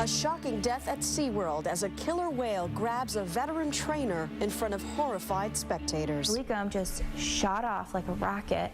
A shocking death at SeaWorld as a killer whale grabs a veteran trainer in front of horrified spectators. Liam just shot off like a rocket,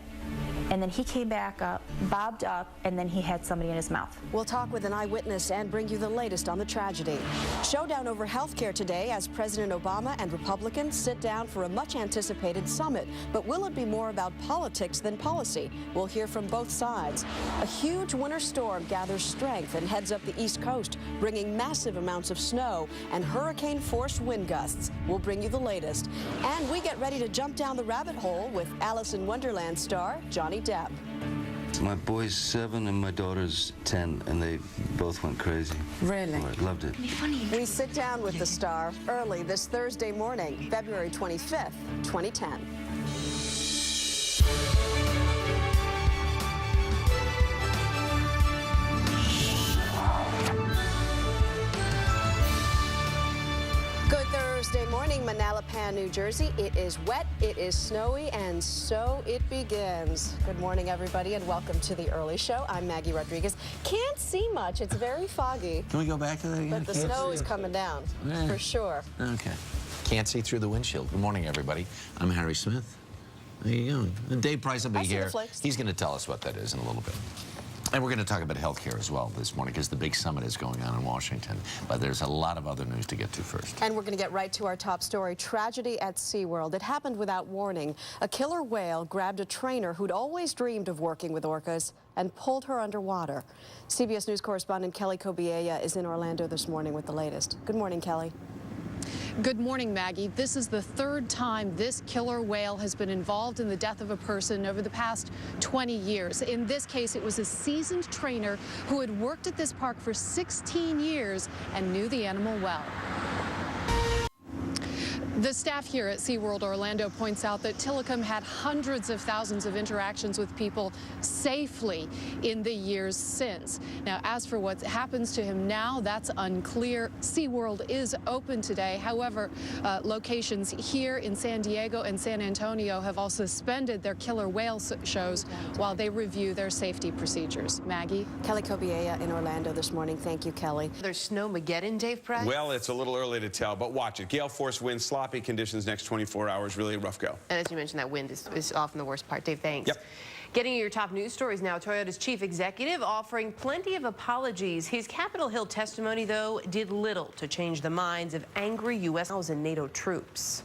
and then he came back up, bobbed up, and then he had somebody in his mouth. We'll talk with an eyewitness and bring you the latest on the tragedy. Showdown over health care today as President Obama and Republicans sit down for a much-anticipated summit. But will it be more about politics than policy? We'll hear from both sides. A huge winter storm gathers strength and heads up the East Coast, bringing massive amounts of snow and hurricane-force wind gusts. We'll bring you the latest. And we get ready to jump down the rabbit hole with Alice in Wonderland star Johnny Depp. My boy's 7 and my daughter's 10, and they both went crazy. Really? I loved it. We sit down with the star early this Thursday morning, February 25th, 2010. Good Thursday morning, Manalapan, New Jersey. It is wet, it is snowy, and so it begins. Good morning, everybody, and welcome to the early show. I'm Maggie Rodriguez. Can't see much. It's very foggy. Can we go back to that again? But the snow is coming down, for sure. Okay. Can't see through the windshield. Good morning, everybody. I'm Harry Smith. There you go. And Dave Price will be here. He's going to tell us what that is in a little bit. And we're going to talk about health care as well this morning because the big summit is going on in Washington. But there's a lot of other news to get to first. And we're going to get right to our top story. Tragedy at SeaWorld. It happened without warning. A killer whale grabbed a trainer who'd always dreamed of working with orcas and pulled her underwater. CBS News correspondent Kelly Cobiella is in Orlando this morning with the latest. Good morning, Kelly. Good morning, Maggie. This is the third time this killer whale has been involved in the death of a person over the past 20 years. In this case, it was a seasoned trainer who had worked at this park for 16 years and knew the animal well. The staff here at SeaWorld Orlando points out that Tilikum had hundreds of thousands of interactions with people safely in the years since. Now, as for what happens to him now, that's unclear. SeaWorld is open today. However, locations here in San Diego and San Antonio have all suspended their killer whale shows while they review their safety procedures. Maggie? Kelly Cobiella in Orlando this morning. Thank you, Kelly. There's snowmageddon, Dave Price? Well, it's a little early to tell, but watch it. Gale force winds, sloppy conditions next 24 hours, really a rough go. And as you mentioned, that wind is often the worst part. Dave, thanks. Yep. Getting your top news stories now, Toyota's chief executive offering plenty of apologies. His Capitol Hill testimony, though, did little to change the minds of angry U.S. and NATO troops.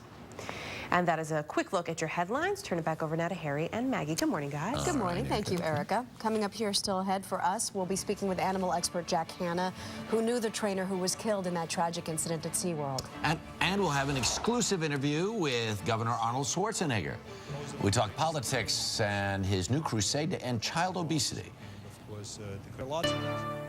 And that is a quick look at your headlines. Turn it back over now to Harry and Maggie. Good morning, guys. Good morning. Thank you, Erica. Coming up here still ahead for us, we'll be speaking with animal expert Jack Hanna, who knew the trainer who was killed in that tragic incident at SeaWorld. And we'll have an exclusive interview with Governor Arnold Schwarzenegger. We talk politics and his new crusade to end child obesity. Lots of